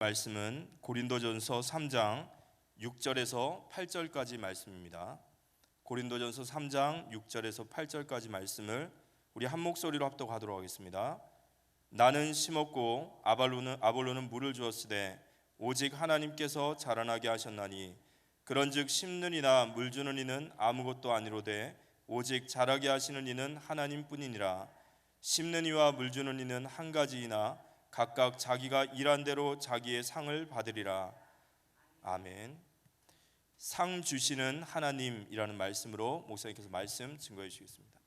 말씀은 고린도전서 3장 6절에서 8절까지 말씀입니다. 고린도전서 3장 6절에서 8절까지 말씀을 우리 한 목소리로 합독하도록 하겠습니다. 나는 심었고 아볼로는 물을 주었으되 오직 하나님께서 자라나게 하셨나니 그런즉 심는 이나 물 주는 이는 아무것도 아니로되 오직 자라게 하시는 이는 하나님뿐이니라. 심는 이와 물 주는 이는 한 가지이나 각각 자기가 일한 대로 자기의 상을 받으리라. 아멘. 상 주시는 하나님이라는 말씀으로 목사님께서 말씀 증거해 주시겠습니다.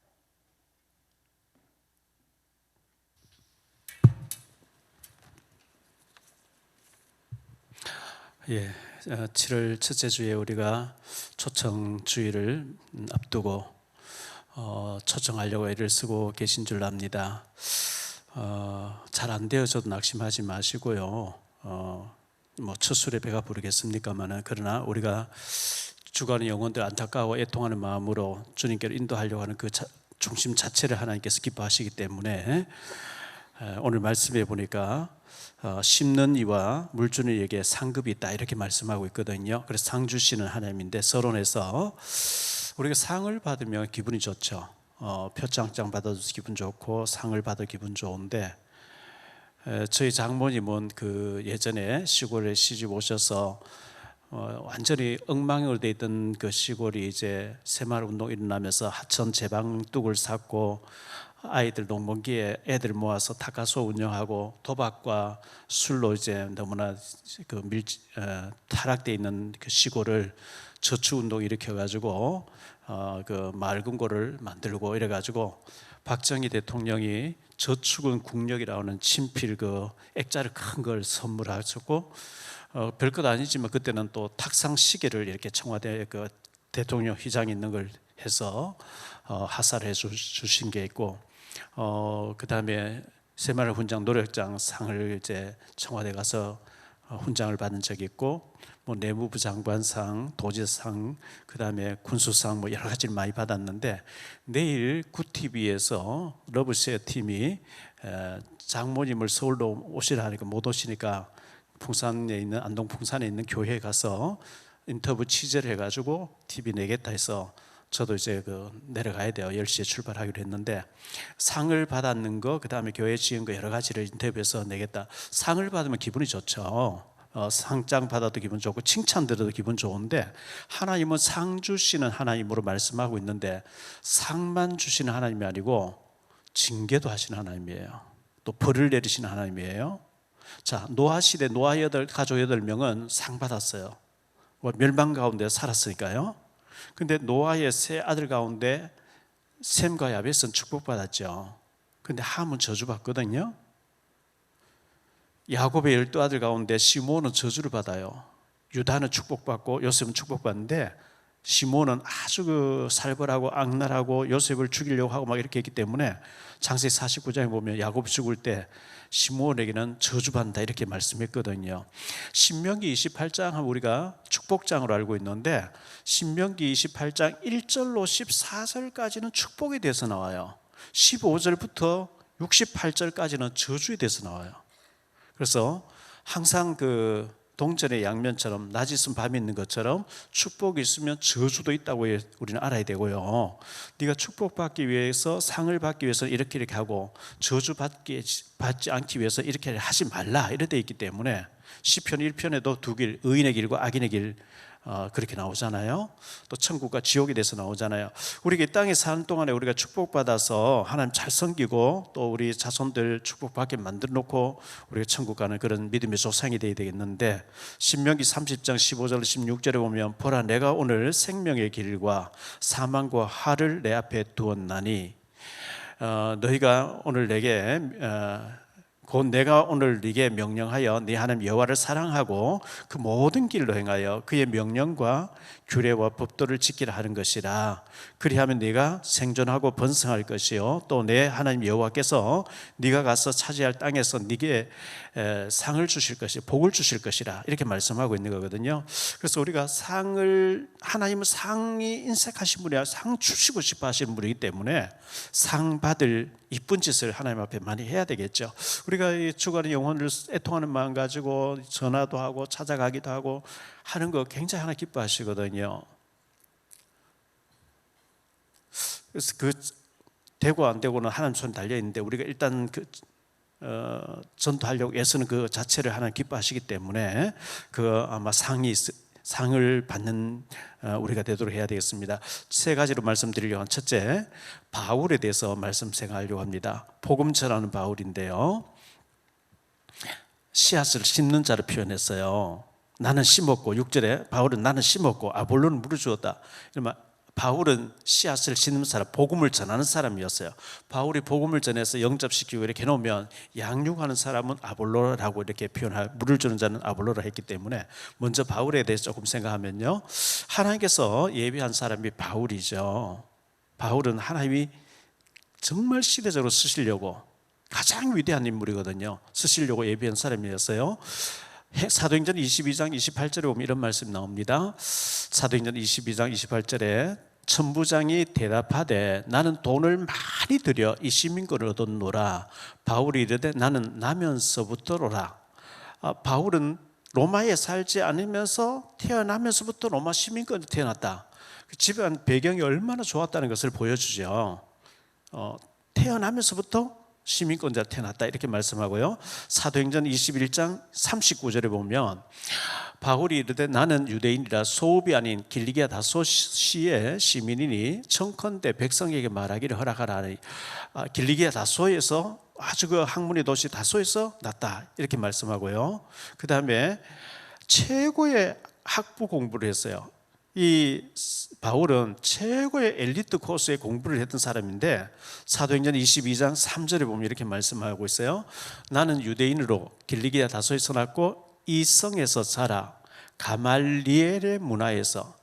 예, 7월 첫째 주에 우리가 초청 주일을 앞두고 초청하려고 애를 쓰고 계신 줄 압니다. 잘 안 되어져도 낙심하지 마시고요. 뭐 첫 술에 배가 부르겠습니까만은, 그러나 우리가 죽어가는 영혼들 안타까워 애통하는 마음으로 주님께로 인도하려고 하는 그 중심 자체를 하나님께서 기뻐하시기 때문에 오늘 말씀에 보니까 심는 이와 물 주는 이에게 상급이 있다 이렇게 말씀하고 있거든요. 그래서 상 주시는 하나님인데, 서론에서 우리가 상을 받으면 기분이 좋죠. 표창장 받아도 기분 좋고 상을 받아도 기분 좋은데, 저희 장모님은 그 예전에 시골에 시집 오셔서 완전히 엉망으로 돼 있던 그 시골이 이제 새마을 운동 일어나면서 하천 제방뚝을 쌓고 아이들 농번기에 애들 모아서 타카소 운영하고 도박과 술로 이제 너무나 타락돼 있는 그 시골을 저축 운동 일으켜가지고 그 마을 금고를 만들고 이래가지고 박정희 대통령이 저축은 국력이라고 하는 친필 그 액자를 큰 걸 선물하셨고, 별것 아니지만 그때는 또 탁상 시계를 이렇게 청와대 그 대통령 휘장이 있는 걸 해서 하사를 주신 게 있고, 그 다음에 새마을 훈장 노력장 상을 이제 청와대 가서 훈장을 받은 적이 있고, 뭐 내무부 장관상, 도지상, 그 다음에 군수상 뭐 여러 가지를 많이 받았는데, 내일 구TV에서 러브쉐어 팀이 장모님을 서울로 오시라 하니까 못 오시니까 풍산에 있는 안동 풍산에 있는 교회에 가서 인터뷰 취재를 해가지고 TV 내겠다 해서 저도 이제 내려가야 돼요. 10시에 출발하기로 했는데, 상을 받았는 거, 그 다음에 교회 지은 거 여러 가지를 인터뷰해서 내겠다. 상을 받으면 기분이 좋죠. 상장 받아도 기분 좋고 칭찬 들어도 기분 좋은데, 하나님은 상 주시는 하나님으로 말씀하고 있는데, 상만 주시는 하나님이 아니고 징계도 하시는 하나님이에요. 또 벌을 내리시는 하나님이에요. 자, 노아 시대 노아 가족 8명은 상 받았어요. 멸망 가운데 살았으니까요. 근데 노아의 세 아들 가운데 셈과 야벳은 축복받았죠. 근데 함은 저주받거든요. 야곱의 12아들 가운데 시므온은 저주를 받아요. 유다는 축복받고 요셉은 축복받는데, 시므온은 아주 살벌하고 악랄하고 요셉을 죽이려고 하고 막 이렇게 했기 때문에 창세기 49장에 보면 야곱이 죽을 때 시므온에게는 저주받는다 이렇게 말씀했거든요. 신명기 28장 하면 우리가 축복장으로 알고 있는데, 신명기 28장 1절로 14절까지는 축복에 대해서 나와요. 15절부터 68절까지는 저주에 대해서 나와요. 그래서 항상 그 동전의 양면처럼 낮 있으면 밤이 있는 것처럼 축복이 있으면 저주도 있다고 우리는 알아야 되고요. 네가 축복받기 위해서, 상을 받기 위해서 이렇게 하고 저주받지 않기 위해서 이렇게 하지 말라 이렇게 되어 있기 때문에, 시편 1편에도 두 길, 의인의 길과 악인의 길 그렇게 나오잖아요. 또 천국과 지옥에 대해서 나오잖아요. 우리가 이 땅에 사는 동안에 우리가 축복받아서 하나님 잘 섬기고 또 우리 자손들 축복받게 만들어 놓고 우리가 천국 가는 그런 믿음의 조상이 되어야 되겠는데, 신명기 30장 15절 16절에 보면, 보라 내가 오늘 생명의 길과 사망과 화를 내 앞에 두었나니, 너희가 오늘 내게 곧 내가 오늘 네게 명령하여 네 하나님 여호와를 사랑하고 그 모든 길로 행하여 그의 명령과 규례와 법도를 지키라 하는 것이라. 그리하면 네가 생존하고 번성할 것이요 또 내 하나님 여호와께서 네가 가서 차지할 땅에서 네게 상을 주실 것이, 복을 주실 것이라 이렇게 말씀하고 있는 거거든요. 그래서 우리가 하나님은 상이 인색하신 분이야. 상 주시고 싶어 하시는 분이기 때문에 상 받을 이쁜 짓을 하나님 앞에 많이 해야 되겠죠. 우리가 이 죽어가는 영혼을 애통하는 마음 가지고 전화도 하고 찾아가기도 하고 하는 거 굉장히 하나님 기뻐하시거든요. 그래서 그 되고 안 되고는 하나님 손에 달려 있는데 우리가 일단 전도하려고 애쓰는 그 자체를 하나님 기뻐하시기 때문에 그 아마 상을 받는 우리가 되도록 해야 되겠습니다. 세 가지로 말씀드리려고 합니다. 첫째, 바울에 대해서 말씀하려고 합니다. 복음 전하는 바울인데요, 씨앗을 심는 자를 표현했어요. 나는 심었고, 6절에 바울은 나는 심었고 아볼로는 물을 주었다. 이러면 바울은 씨앗을 심는 사람, 복음을 전하는 사람이었어요. 바울이 복음을 전해서 영접시키고 이렇게 해놓으면 양육하는 사람은 아볼로라고 이렇게 표현할, 물을 주는 자는 아볼로라 했기 때문에 먼저 바울에 대해서 조금 생각하면요, 하나님께서 예비한 사람이 바울이죠. 바울은 하나님이 정말 시대적으로 쓰시려고 가장 위대한 인물이거든요. 쓰시려고 예비한 사람이었어요. 사도행전 22장 28절에 보면 이런 말씀이 나옵니다. 사도행전 22장 28절에 천부장이 대답하되 나는 돈을 많이 들여 이 시민권을 얻었노라. 바울이 이르되 나는 나면서부터로라. 바울은 로마에 살지 않으면서 태어나면서부터 로마 시민권에 태어났다. 집안 배경이 얼마나 좋았다는 것을 보여주죠. 태어나면서부터 시민권자 태어났다 이렇게 말씀하고요. 사도행전 21장 39절에 보면 바울이 이르되 나는 유대인이라 소읍이 아닌 길리기아 다소시의 시민이니 청컨대 백성에게 말하기를 허락하라 하니, 길리기아 다소에서 아주 그 학문의 도시 다소에서 났다 이렇게 말씀하고요. 그 다음에 최고의 학부 공부를 했어요. 이 바울은 최고의 엘리트 코스에 공부를 했던 사람인데 사도행전 22장 3절에 보면 이렇게 말씀하고 있어요. 나는 유대인으로 길리기아 다소에서 났고 이 성에서 자라 가말리엘의 문화에서,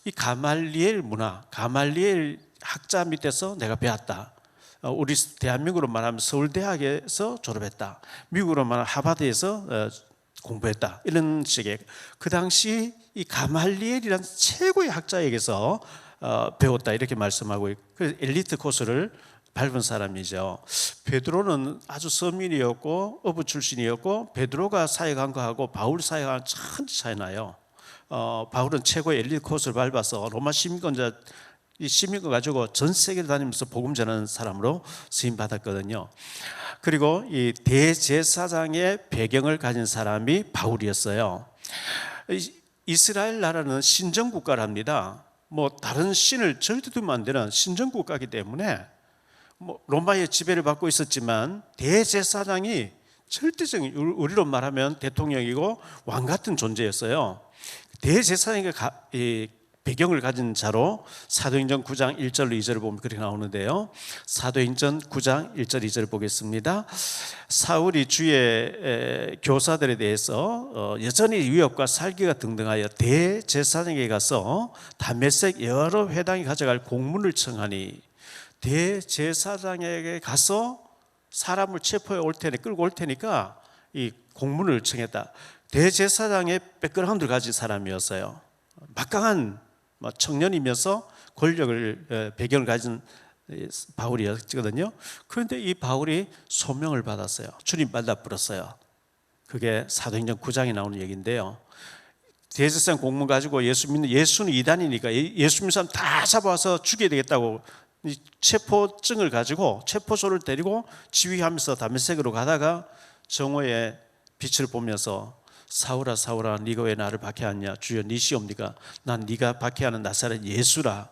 이 가말리엘 문화, 가말리엘 학자 밑에서 내가 배웠다. 우리 대한민국으로 말하면 서울대학에서 졸업했다. 미국으로 말하면 하버드에서 공부했다. 이런 식의, 그 당시 이 가말리엘이라는 최고의 학자에게서 배웠다 이렇게 말씀하고, 그 엘리트 코스를 밟은 사람이죠. 베드로는 아주 서민이었고 어부 출신이었고 베드로가 사역한 거하고 바울 사역한 참 차이 나요. 바울은 최고의 엘리트 코스를 밟아서 로마 시민권자, 이 시민권 가지고 전 세계를 다니면서 복음 전하는 사람으로 쓰임 받았거든요. 그리고 이 대제사장의 배경을 가진 사람이 바울이었어요. 이스라엘 나라는 신정 국가랍니다. 뭐 다른 신을 절대 두면 안 되는 신정 국가이기 때문에 뭐 로마의 지배를 받고 있었지만 대제사장이 절대적인, 우리로 말하면 대통령이고 왕 같은 존재였어요. 대제사장의 배경을 가진 자로 사도행전 9장 1절로 2절을 보면 그렇게 나오는데요. 사도행전 9장 1절 2절을 보겠습니다. 사울이 주의 교사들에 대해서 여전히 위협과 살기가 등등하여 대제사장에게 가서 다메섹 여러 회당이 가져갈 공문을 청하니, 대제사장에게 가서 사람을 체포해 올 테니, 끌고 올 테니까 이 공문을 청했다. 대제사장의 백그라운드를 가진 사람이었어요. 막강한 청년이면서 권력을 배경을 가진 바울이었거든요. 그런데 이 바울이 소명을 받았어요. 주님 만나 불었어요. 그게 사도행전 9장에 나오는 얘기인데요. 대제사장 공문 가지고 예수는 이단이니까 예수 믿는 사람 다 잡아와서 죽여야 되겠다고 체포증을 가지고 체포소를 데리고 지휘하면서 다메섹으로 가다가 정오의 빛을 보면서 사울아 사울아 네가 왜 나를 박해하냐, 주여 니시옵니까? 난 네가 박해하는 나사렛 예수라.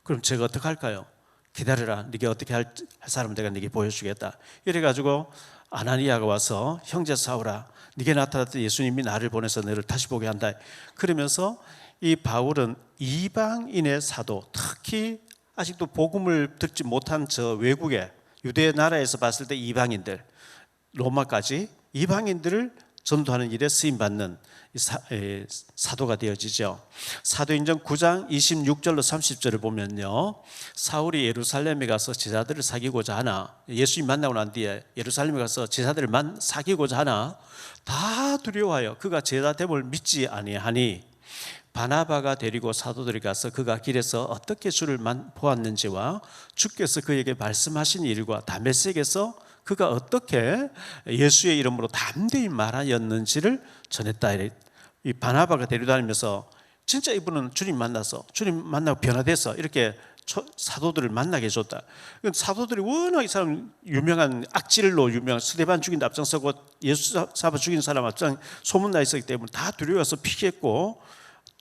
그럼 제가 어떻게 할까요? 기다려라, 네가 어떻게 할 사람은 내가 네게 보여주겠다. 이래가지고 아나니아가 와서 형제 사울아 네게 나타났던 예수님이 나를 보내서 너를 다시 보게 한다. 그러면서 이 바울은 이방인의 사도, 특히 아직도 복음을 듣지 못한 저 외국에 유대 나라에서 봤을 때 이방인들, 로마까지 이방인들을 전도하는 일에 쓰임받는 사도가 되어지죠. 사도행전 9장 26절로 30절을 보면요, 사울이 예루살렘에 가서 제자들을 사귀고자 하나, 예수님 만나고 난 뒤에 예루살렘에 가서 제자들을 사귀고자 하나 다 두려워하여 그가 제자됨을 믿지 아니하니, 바나바가 데리고 사도들이 가서 그가 길에서 어떻게 주를 보았는지와 주께서 그에게 말씀하신 일과 다메섹에서 그가 어떻게 예수의 이름으로 담대히 말하였는지를 전했다. 이 바나바가 데려다니면서 진짜 이분은 주님 만나서 주님 만나고 변화돼서 이렇게 사도들을 만나게 해줬다. 사도들이 워낙 이 사람 유명한 악질로 유명한 스데반 죽인 데 앞장서고 예수 잡아 죽인 사람 앞장 소문나 있었기 때문에 다 두려워서 피했고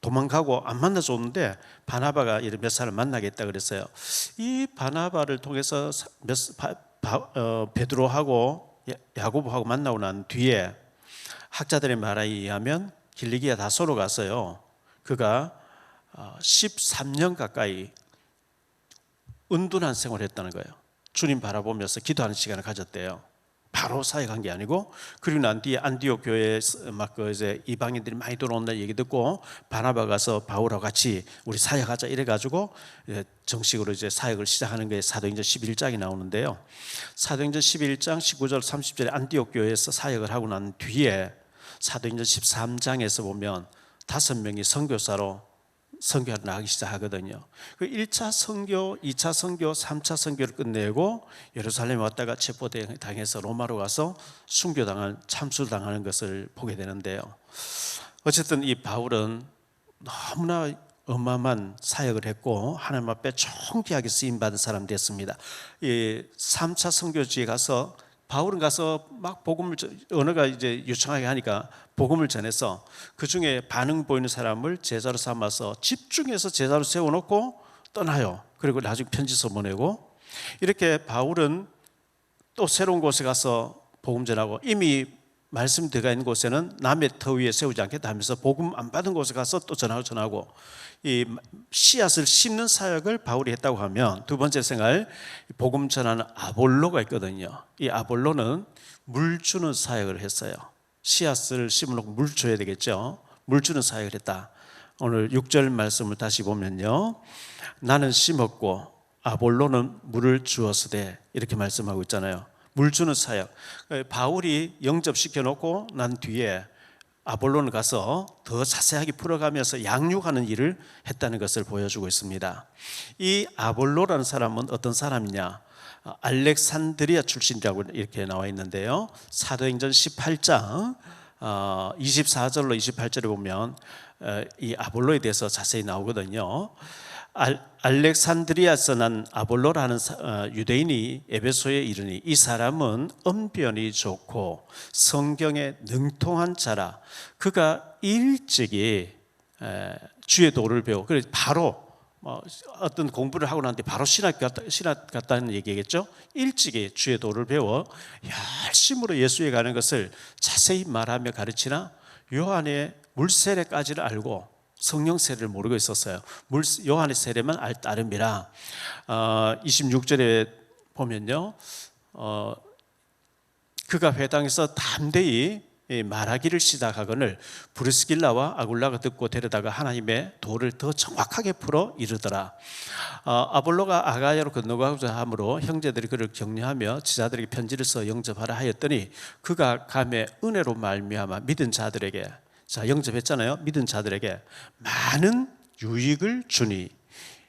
도망가고 안 만나줬는데 바나바가 이런 몇 사람 만나겠다 그랬어요. 이 바나바를 통해서 베드로하고 야고보하고 만나고 난 뒤에 학자들의 말에 의하면 길리기아 다소로 갔어요. 그가 13년 가까이 은둔한 생활을 했다는 거예요. 주님 바라보면서 기도하는 시간을 가졌대요. 바로 사역한 게 아니고, 그리고 난 뒤에 안디옥 교회에 막 이제 이방인들이 많이 들어온다는 얘기 듣고 바나바 가서 바울하고 같이 우리 사역하자 이래가지고 정식으로 이제 사역을 시작하는 게 사도행전 11장이 나오는데요. 사도행전 11장 19절 30절에 안디옥 교회에서 사역을 하고 난 뒤에 사도행전 13장에서 보면 5명이 선교사로 선교를 나가기 시작하거든요. 그 1차 선교, 2차 선교, 3차 선교를 끝내고 예루살렘에 왔다가 체포당해서 로마로 가서 참수당하는 것을 보게 되는데요. 어쨌든 이 바울은 너무나 어마어마한 사역을 했고 하나님 앞에 존귀하게 쓰임받은 사람 됐습니다. 이 3차 선교지에 가서 바울은 가서 막 복음을, 언어가 이제 유창하게 하니까 복음을 전해서 그 중에 반응 보이는 사람을 제자로 삼아서 집중해서 제자로 세워놓고 떠나요. 그리고 나중에 편지서 보내고, 이렇게 바울은 또 새로운 곳에 가서 복음 전하고, 이미 말씀 들어가 있는 곳에는 남의 터 위에 세우지 않겠다 하면서 복음 안 받은 곳에 가서 또 전하고 이 씨앗을 심는 사역을 바울이 했다고 하면, 두 번째 생활, 복음 전하는 아볼로가 있거든요. 이 아볼로는 물 주는 사역을 했어요. 씨앗을 심어놓고 물 줘야 되겠죠. 물 주는 사역을 했다. 오늘 6절 말씀을 다시 보면요, 나는 심었고 아볼로는 물을 주었으되, 이렇게 말씀하고 있잖아요. 물 주는 사역. 바울이 영접시켜 놓고 난 뒤에 아볼로는 가서 더 자세하게 풀어가면서 양육하는 일을 했다는 것을 보여주고 있습니다. 이 아볼로라는 사람은 어떤 사람이냐? 알렉산드리아 출신이라고 이렇게 나와 있는데요. 사도행전 18장 24절로 28절에 보면 이 아볼로에 대해서 자세히 나오거든요. 알렉산드리아에서 난 아볼로라는 유대인이 에베소에 이르니, 이 사람은 언변이 좋고 성경에 능통한 자라. 그가 일찍이 주의 도를 배워, 그래서 바로 어떤 공부를 하고 난 뒤에 바로 신학 갔다는 얘기겠죠. 일찍이 주의 도를 배워 열심으로 예수에 가는 것을 자세히 말하며 가르치나 요한의 물세례까지를 알고 성령 세례를 모르고 있었어요. 요한의 세례만 알 따름이라. 26절에 보면요, 그가 회당에서 담대히 말하기를 시작하거늘 브리스길라와 아굴라가 듣고 데려다가 하나님의 도를 더 정확하게 풀어 이르더라. 아볼로가 아가야로 건너가고자 하므로 형제들이 그를 격려하며 지자들에게 편지를 써 영접하라 하였더니, 그가 감에 은혜로 말미암아 믿은 자들에게, 자, 영접했잖아요. 믿은 자들에게 많은 유익을 주니,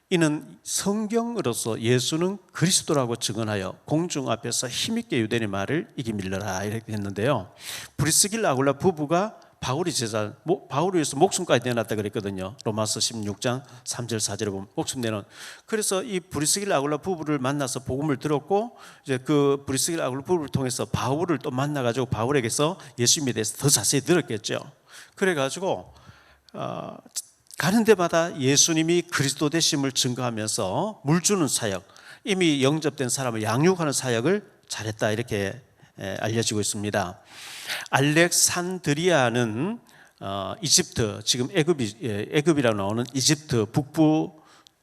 이는 성경으로서 예수는 그리스도라고 증언하여 공중 앞에서 힘있게 유대인의 말을 이기밀러라, 이렇게 했는데요. 브리스길라 아굴라 부부가 바울이 제자, 바울을 위해서 목숨까지 내놨다 그랬거든요. 로마서 16장 3절 4절에 보면 목숨 내놓은. 그래서 이 브리스길라 아굴라 부부를 만나서 복음을 들었고, 이제 그 브리스길라 아굴라 부부를 통해서 바울을 또 만나가지고 바울에게서 예수님에 대해서 더 자세히 들었겠죠. 그래가지고 가는 데마다 예수님이 그리스도 되심을 증거하면서 물 주는 사역, 이미 영접된 사람을 양육하는 사역을 잘했다, 이렇게 알려지고 있습니다. 알렉산드리아는 이집트, 지금 애굽이라고 나오는 이집트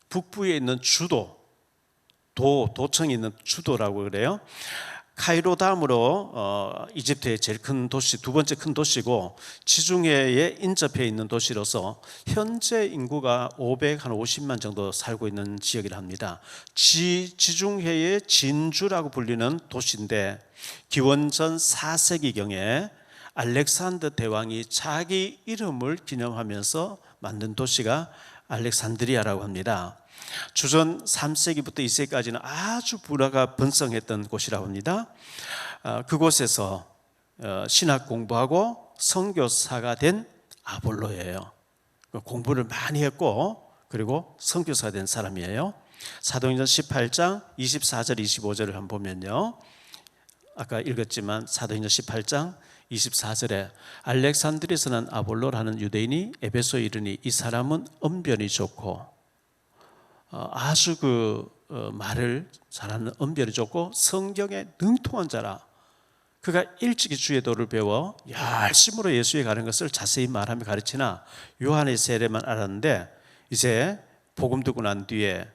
북부에 있는 도청이 있는 주도라고 그래요. 카이로 다음으로 이집트의 제일 큰 도시, 두 번째 큰 도시고 지중해에 인접해 있는 도시로서 현재 인구가 550만 정도 살고 있는 지역이라 합니다. 지중해의 진주라고 불리는 도시인데, 기원전 4세기경에 알렉산더 대왕이 자기 이름을 기념하면서 만든 도시가 알렉산드리아라고 합니다. 주전 3세기부터 2세기까지는 아주 불화가 번성했던 곳이라고 합니다. 그곳에서 신학 공부하고 선교사가 된 아볼로예요. 공부를 많이 했고 그리고 선교사가 된 사람이에요. 사도행전 18장 24절 25절을 한번 보면요, 아까 읽었지만 사도행전 18장 24절에 알렉산드리아에서 난 아볼로라는 유대인이 에베소에 이르니 이 사람은 언변이 좋고 아주 말을 잘하는 언변이 좋고 성경에 능통한 자라. 그가 일찍이 주의 도를 배워 열심으로 예수에 가는 것을 자세히 말하며 가르치나 요한의 세례만 알았는데 이제 복음 듣고 난 뒤에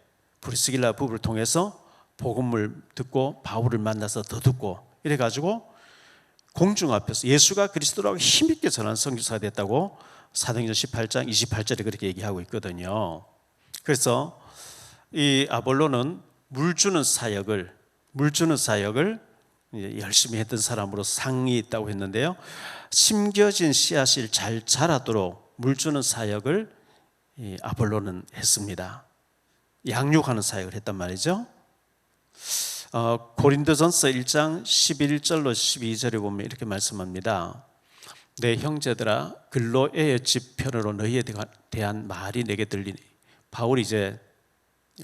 브리스길라 부부를 통해서 복음을 듣고 바울을 만나서 더 듣고 이래가지고 공중 앞에서 예수가 그리스도라고 힘있게 전한 선교사가 됐다고 사도행전 18장 28절에 그렇게 얘기하고 있거든요. 그래서 이 아볼로는 물 주는 사역을 열심히 했던 사람으로 상이 있다고 했는데요, 심겨진 씨앗이 잘 자라도록 물 주는 사역을 이 아볼로는 했습니다. 양육하는 사역을 했단 말이죠. 고린도전서 1장 11절로 12절에 보면 이렇게 말씀합니다. 내 형제들아, 글로에의 지편으로 너희에 대한 말이 내게 들리니, 바울이 이제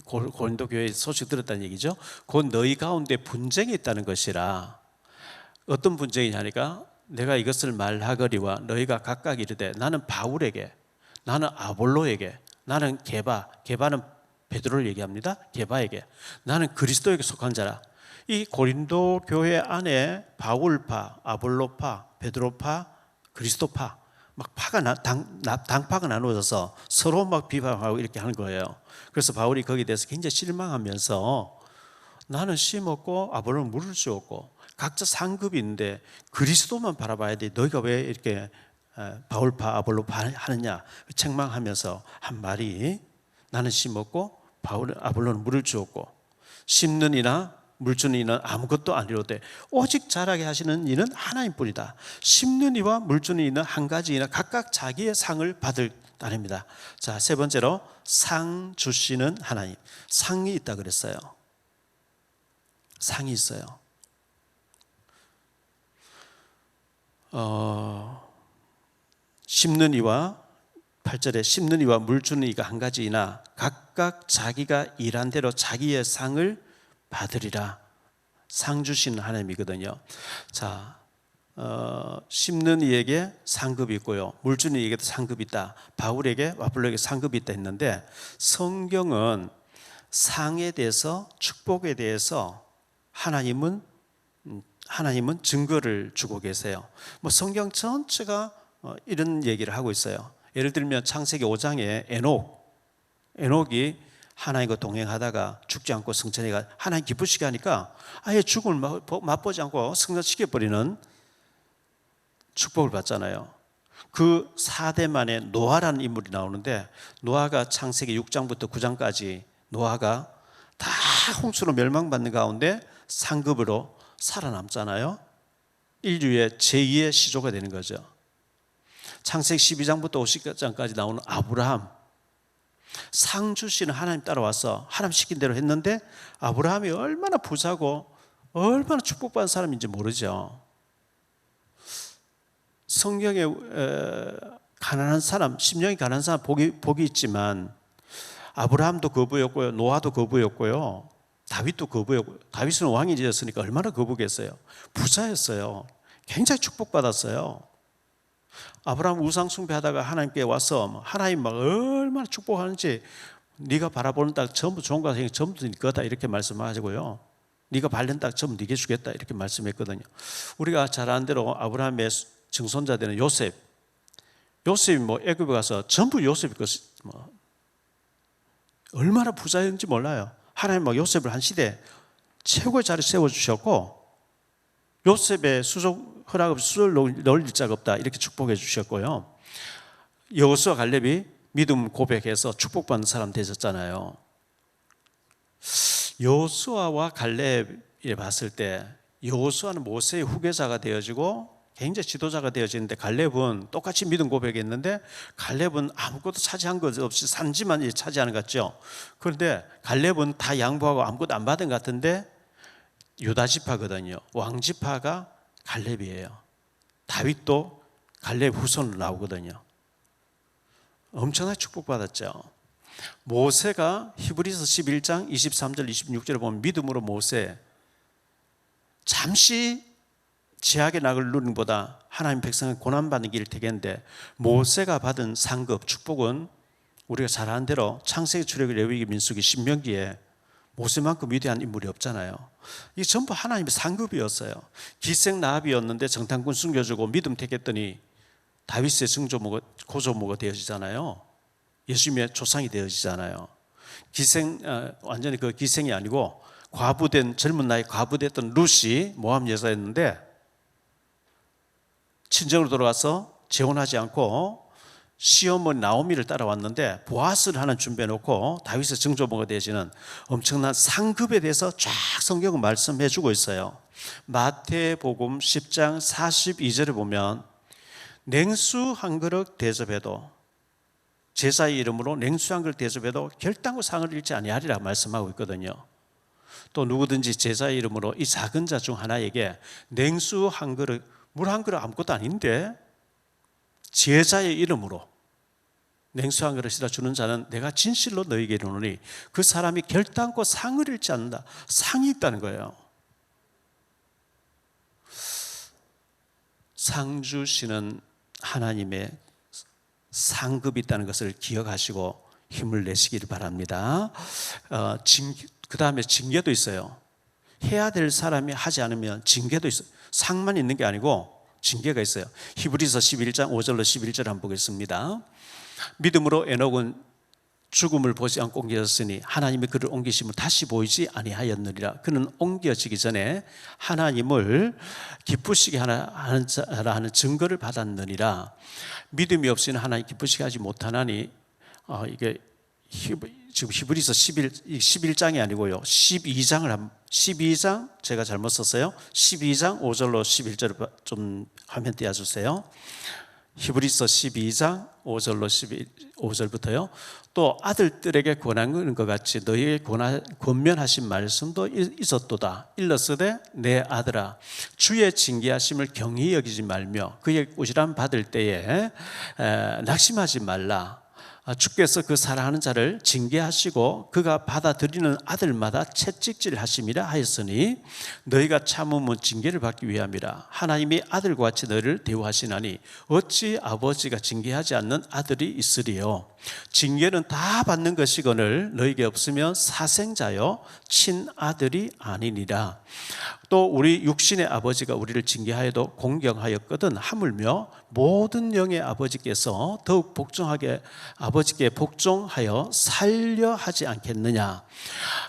고린도 교회에 소식 들었다는 얘기죠. 곧 너희 가운데 분쟁이 있다는 것이라. 어떤 분쟁이냐니까, 내가 이것을 말하거리와 너희가 각각 이르되 나는 바울에게, 나는 아볼로에게, 나는 게바는 베드로를 얘기합니다. 게바에게, 나는 그리스도에게 속한 자라. 이 고린도 교회 안에 바울파, 아볼로파, 베드로파, 그리스도파 막 당파가 나누어져서 서로 막 비방하고 이렇게 하는 거예요. 그래서 바울이 거기에 대해서 굉장히 실망하면서 나는 심었고 아볼로는 물을 주었고 각자 상급이 있는데 그리스도만 바라봐야 돼. 너희가 왜 이렇게 바울파, 아볼로파 하느냐 책망하면서 한 말이, 나는 심었고 아볼로는 물을 주었고 심는 이나 물 주는 이는 아무것도 아니로되 오직 자라게 하시는 이는 하나님뿐이다. 심는 이와 물 주는 이는 한 가지이나 각각 자기의 상을 받을 따릅니다. 자, 세 번째로 상 주시는 하나님. 상이 있다 그랬어요. 상이 있어요. 심는 이와 8절에 심는 이와 물 주는 이가 한 가지이나 각각 자기가 일한 대로 자기의 상을 받으리라. 상 주시는 하나님이거든요. 자, 심는 이에게 상급이 있고요, 물 주는 이에게도 상급이 있다. 바울에게, 아볼로에게 상급이 있다 했는데, 성경은 상에 대해서, 축복에 대해서 하나님은 증거를 주고 계세요. 뭐 성경 전체가 이런 얘기를 하고 있어요. 예를 들면 창세기 5장에 에녹이 하나님과 동행하다가 죽지 않고 승천해가 하나님 기쁘시게 하니까 아예 죽음을 맛보지 않고 승천시켜버리는 축복을 받잖아요. 그 4대 만에 노아라는 인물이 나오는데, 노아가 창세기 6장부터 9장까지 노아가 다 홍수로 멸망받는 가운데 상급으로 살아남잖아요. 인류의 제2의 시조가 되는 거죠. 창세기 12장부터 50장까지 나오는 아브라함, 상 주시는 하나님 따라와서 하나님 시킨 대로 했는데 아브라함이 얼마나 부자고 얼마나 축복받은 사람인지 모르죠. 성경에 가난한 사람, 심령이 가난한 사람 복이 있지만 아브라함도 거부였고요, 노아도 거부였고요, 다윗도 거부였고요. 다윗은 왕이 되었으니까 얼마나 거부겠어요. 부자였어요. 굉장히 축복받았어요. 아브라함 우상 숭배하다가 하나님께 와서 하나님 막 얼마나 축복하는지, 네가 바라보는 땅 전부 좋은 거 전부 네 거다 이렇게 말씀하시고요, 네가 밟는 땅 전부 네게 주겠다 이렇게 말씀했거든요. 우리가 잘 아는 대로 아브라함의 증손자 되는 요셉이 뭐 애굽에 가서 전부 요셉이 얼마나 부자였는지 몰라요. 하나님 막 요셉을 한 시대 최고의 자리에 세워주셨고, 요셉의 수족 허락 없이 수를 넣을 일자가 없다 이렇게 축복해 주셨고요, 여호수아 갈렙이 믿음 고백해서 축복받는 사람 되셨잖아요. 여호수아와 갈렙에 봤을 때 여호수아는 모세의 후계자가 되어지고 굉장히 지도자가 되어지는데 갈렙은 똑같이 믿음 고백했는데 갈렙은 아무것도 차지한 것 없이 산지만 차지하는 것 같죠. 그런데 갈렙은 다 양보하고 아무것도 안 받은 것 같은데 유다 지파거든요. 왕 지파가 갈렙이에요. 다윗도 갈렙 후손으로 나오거든요. 엄청나게 축복받았죠. 모세가 히브리서 11장 23절 26절에 보면 믿음으로 모세 잠시 제약의 낙을 누리는 보다 하나님 백성은 고난받는 길을 택했는데 모세가 받은 상급 축복은 우리가 잘 아는 대로 창세기 출애굽기 레위기 민수기 신명기에 모세만큼 위대한 인물이 없잖아요. 이게 전부 하나님의 상급이었어요. 기생나합이었는데 정탐꾼 숨겨주고 믿음 택했더니 다윗의 증조모가 고조모가 되어지잖아요. 예수님의 조상이 되어지잖아요. 완전히 그 기생이 아니고 과부된 젊은 나이 과부됐던 룻이 모함 여자였는데 친정으로 돌아가서 재혼하지 않고 시어머니 나오미를 따라왔는데 보아스를 하나 준비해놓고 다윗의 증조모가 되어지는 엄청난 상급에 대해서 쫙 성경은 말씀해주고 있어요. 마태복음 10장 42절에 보면 냉수 한 그릇 대접해도 제사의 이름으로 냉수 한 그릇 대접해도 결단코 상을 잃지 아니하리라 말씀하고 있거든요. 또 누구든지 제사의 이름으로 이 작은 자 중 하나에게 냉수 한 그릇, 물 한 그릇 아무것도 아닌데 제사의 이름으로 냉수 한 그릇이라 주는 자는 내가 진실로 너희에게 이르노니 그 사람이 결단코 상을 잃지 않는다. 상이 있다는 거예요. 상 주시는 하나님의 상급이 있다는 것을 기억하시고 힘을 내시기를 바랍니다. 그 다음에 징계도 있어요. 해야 될 사람이 하지 않으면 징계도 있어요. 상만 있는 게 아니고 징계가 있어요. 히브리서 11장 5절로 11절 한번 보겠습니다. 믿음으로 에녹은 죽음을 보지 않고 옮겨졌으니 하나님이 그를 옮기심을 다시 보이지 아니하였느니라. 그는 옮겨지기 전에 하나님을 기쁘시게 하는 증거를 받았느니라. 믿음이 없이는 하나님 기쁘시게 하지 못하나니 이게 지금 히브리서 11장이 아니고요 12장 제가 잘못 썼어요. 12장 5절로 11절을 좀 화면 띄워주세요. 히브리서 12장 5절로 15절부터요. 또 아들들에게 권하는 것 같이 너희에게 권면하신 말씀도 있었도다. 일렀으되 내 아들아 주의 징계하심을 경히 여기지 말며 그의 꾸지람 받을 때에 낙심하지 말라. 주께서 그 사랑하는 자를 징계하시고 그가 받아들이는 아들마다 채찍질 하심이라 하였으니 너희가 참으면 징계를 받기 위함이라. 하나님이 아들과 같이 너희를 대우하시나니 어찌 아버지가 징계하지 않는 아들이 있으리요. 징계는 다 받는 것이거늘 너희에게 없으면 사생자요 친아들이 아니니라. 또 우리 육신의 아버지가 우리를 징계하여도 공경하였거든 하물며 모든 영의 아버지께서 더욱 아버지께 복종하여 살려 하지 않겠느냐.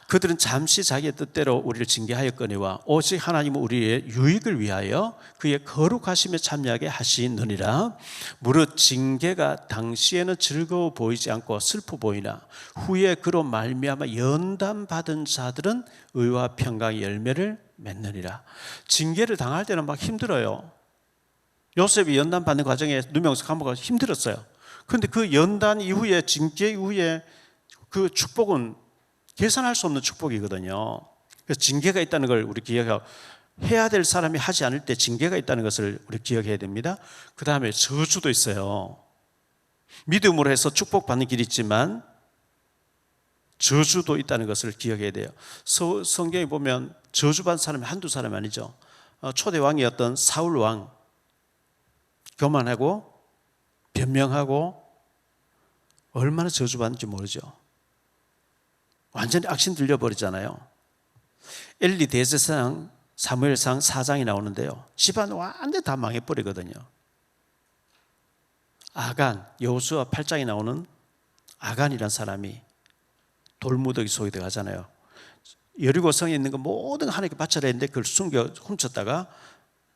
그들은 잠시 자기의 뜻대로 우리를 징계하였거니와 오직 하나님은 우리의 유익을 위하여 그의 거룩하심에 참여하게 하시느니라. 무릇 징계가 당시에는 즐거워 보이지 않고 슬퍼 보이나 후에 그로 말미암아 연단받은 자들은 의와 평강의 열매를 맺느니라. 징계를 당할 때는 막 힘들어요. 요셉이 연단받는 과정에 누명석 감옥가 힘들었어요. 그런데 그 연단 이후에 징계 이후에 그 축복은 계산할 수 없는 축복이거든요. 그래서 징계가 있다는 걸 우리 기억하고 해야 될 사람이 하지 않을 때 징계가 있다는 것을 우리 기억해야 됩니다. 그 다음에 저주도 있어요. 믿음으로 해서 축복받는 길이 있지만 저주도 있다는 것을 기억해야 돼요. 성경에 보면 저주받은 사람이 한두 사람이 아니죠. 초대 왕이었던 사울 왕 교만하고 변명하고 얼마나 저주받는지 모르죠. 완전히 악신 들려버리잖아요. 엘리 대제사장 사무엘상 4장이 나오는데요. 집안 완전히 다 망해버리거든요. 아간 여호수아 8장이 나오는 아간이라는 사람이 돌무더기 속에 들어가잖아요. 여리고 성에 있는 거 모든 하나님께 바쳐라 했는데 그걸 숨겨 훔쳤다가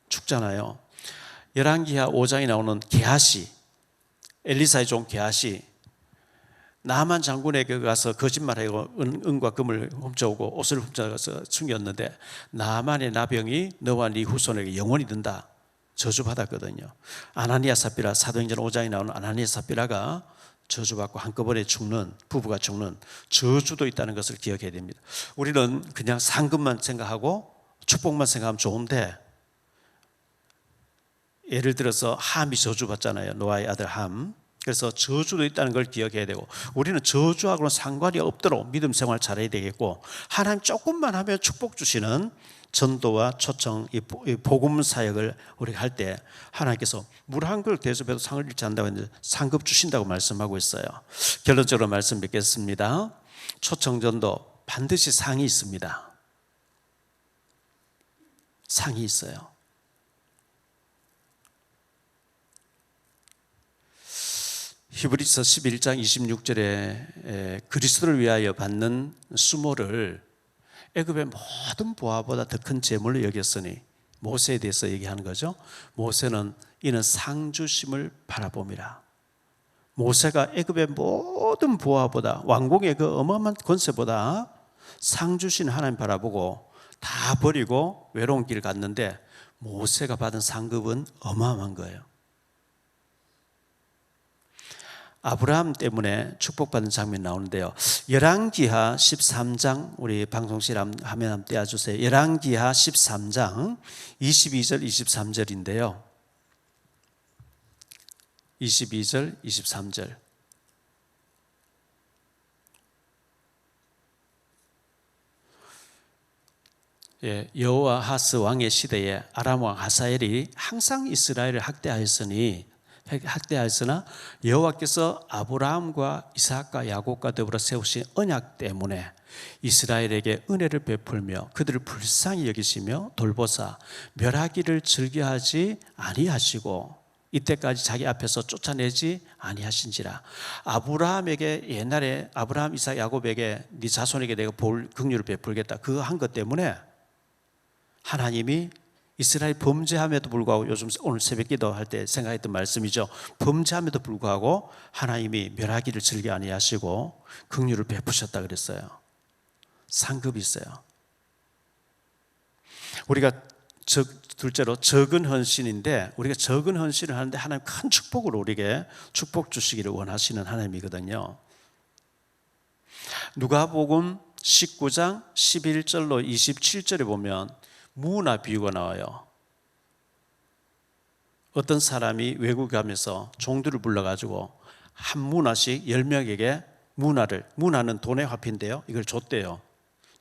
죽잖아요. 열왕기하 5장에 나오는 게하시 엘리사의 종 게하시 나만 장군에게 가서 거짓말하고 은과 금을 훔쳐오고 옷을 훔쳐가서 숨겼는데 나만의 나병이 너와 네 후손에게 영원히 든다. 저주받았거든요. 아나니아 삽비라, 사도행전 5장에 나오는 아나니아 삽비라가 저주받고 한꺼번에 죽는, 부부가 죽는 저주도 있다는 것을 기억해야 됩니다. 우리는 그냥 상급만 생각하고 축복만 생각하면 좋은데, 예를 들어서 함이 저주받잖아요. 노아의 아들 함. 그래서 저주도 있다는 걸 기억해야 되고, 우리는 저주하고는 상관이 없도록 믿음 생활 잘해야 되겠고, 하나님 조금만 하면 축복 주시는 전도와 초청, 이 복음 사역을 우리가 할 때 하나님께서 물 한 그릇 대접해도 상을 잃지 않는다고 했는데 상급 주신다고 말씀하고 있어요. 결론적으로 말씀 뵙겠습니다. 초청 전도 반드시 상이 있습니다. 상이 있어요. 히브리서 11장 26절에 그리스도를 위하여 받는 수모를 애굽의 모든 보화보다 더 큰 재물로 여겼으니, 모세에 대해서 얘기하는 거죠. 모세는 이는 상주심을 바라봄이라. 모세가 애굽의 모든 보화보다, 왕궁의 그 어마어마한 권세보다 상주신 하나님 바라보고 다 버리고 외로운 길 갔는데, 모세가 받은 상급은 어마어마한 거예요. 아브라함 때문에 축복받은 장면이 나오는데요. 열왕기하 13장, 우리 방송실 화면 한번 띄워주세요. 열왕기하 13장 22절 23절인데요. 22절 23절. 여호와하스 왕의 시대에 아람 왕 하사엘이 항상 이스라엘을 학대하였으나 여호와께서 아브라함과 이삭과 야곱과 더불어 세우신 언약 때문에 이스라엘에게 은혜를 베풀며 그들을 불쌍히 여기시며 돌보사 멸하기를 즐겨하지 아니하시고 이때까지 자기 앞에서 쫓아내지 아니하신지라. 아브라함에게, 옛날에 아브라함, 이삭, 야곱에게 네 자손에게 내가 긍휼을 베풀겠다, 그거 한 것 때문에 하나님이 이스라엘 범죄함에도 불구하고, 요즘 오늘 새벽 기도할 때 생각했던 말씀이죠. 범죄함에도 불구하고 하나님이 멸하기를 즐겨 아니하시고 긍휼을 베푸셨다 그랬어요. 상급이 있어요. 우리가 둘째로 적은 헌신인데, 우리가 적은 헌신을 하는데 하나님 큰 축복으로 우리에게 축복 주시기를 원하시는 하나님이거든요. 누가복음 19장 11절로 27절에 보면 무나 비유가 나와요. 어떤 사람이 외국에 가면서 종들을 불러가지고 한 무나씩 10명에게 무나는 돈의 화폐인데요, 이걸 줬대요.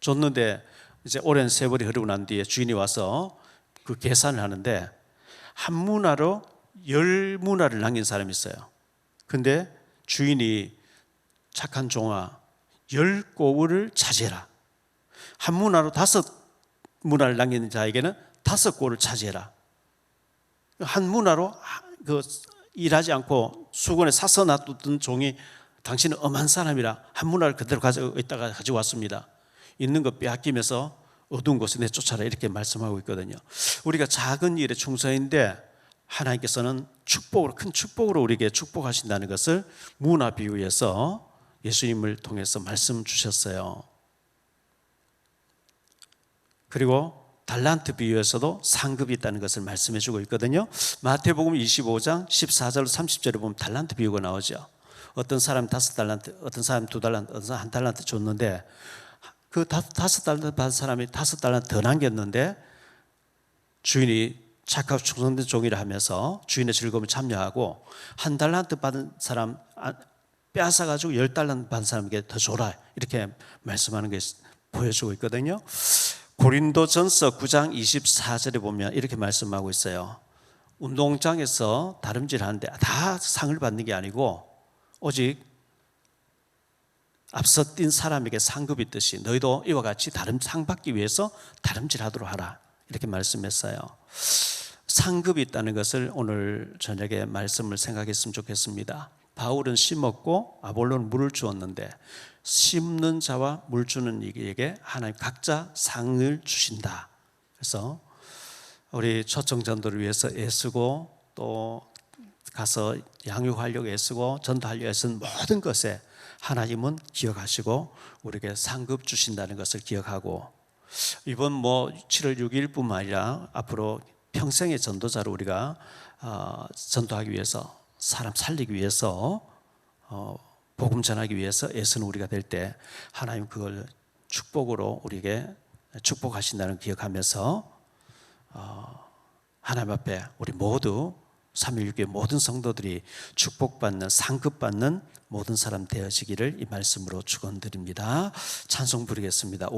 줬는데 이제 오랜 세월이 흐르고 난 뒤에 주인이 와서 그 계산을 하는데 한 무나로 10무나를 남긴 사람이 있어요. 근데 주인이 착한 종아 10꼬울을 차지해라. 한 무나로 5무나를 남기는 자에게는 5꼬울을 차지해라. 한 무나로 일하지 않고 수건에 사서 놔두던 종이 당신은 엄한 사람이라 한 무나를 그대로 가지고 있다가 가지고 왔습니다. 있는 거 빼앗기면서 어두운 곳에 내쫓아라, 이렇게 말씀하고 있거든요. 우리가 작은 일에 충성인데 하나님께서는 축복으로, 큰 축복으로 우리에게 축복하신다는 것을 무나 비유에서 예수님을 통해서 말씀 주셨어요. 그리고 달란트 비유에서도 상급이 있다는 것을 말씀해 주고 있거든요. 마태복음 25장 14절로 30절에 보면 달란트 비유가 나오죠. 어떤 사람 5달란트, 어떤 사람 2달란트, 어떤 사람 1달란트 줬는데 그 5달란트 받은 사람이 5달란트 더 남겼는데 주인이 착하고 충성된 종이라 하면서 주인의 즐거움을 참여하고 1달란트 받은 사람 빼앗아가지고 10달란트 받은 사람에게 더 줘라, 이렇게 말씀하는 게 보여주고 있거든요. 고린도전서 9장 24절에 보면 이렇게 말씀하고 있어요. 운동장에서 다름질하는데 다 상을 받는 게 아니고 오직 앞서 뛴 사람에게 상급이 있듯이 너희도 이와 같이 상 받기 위해서 다름질하도록 하라, 이렇게 말씀했어요. 상급이 있다는 것을 오늘 저녁에 말씀을 생각했으면 좋겠습니다. 바울은 심었고 아볼로는 물을 주었는데 심는 자와 물 주는 이에게 하나님 각자 상을 주신다. 그래서 우리 초청 전도를 위해서 애쓰고 또 가서 양육하려고 애쓰고 전도하려고 애쓴 모든 것에 하나님은 기억하시고 우리에게 상급 주신다는 것을 기억하고, 이번 7월 6일뿐만 아니라 앞으로 평생의 전도자로 우리가 전도하기 위해서, 사람 살리기 위해서, 복음 전하기 위해서 애쓰는 우리가 될 때 하나님 그걸 축복으로 우리에게 축복하신다는 기억하면서 하나님 앞에 우리 모두 삼일육교의 모든 성도들이 축복받는, 상급받는 모든 사람 되어지기를 이 말씀으로 축원드립니다. 찬송 부르겠습니다.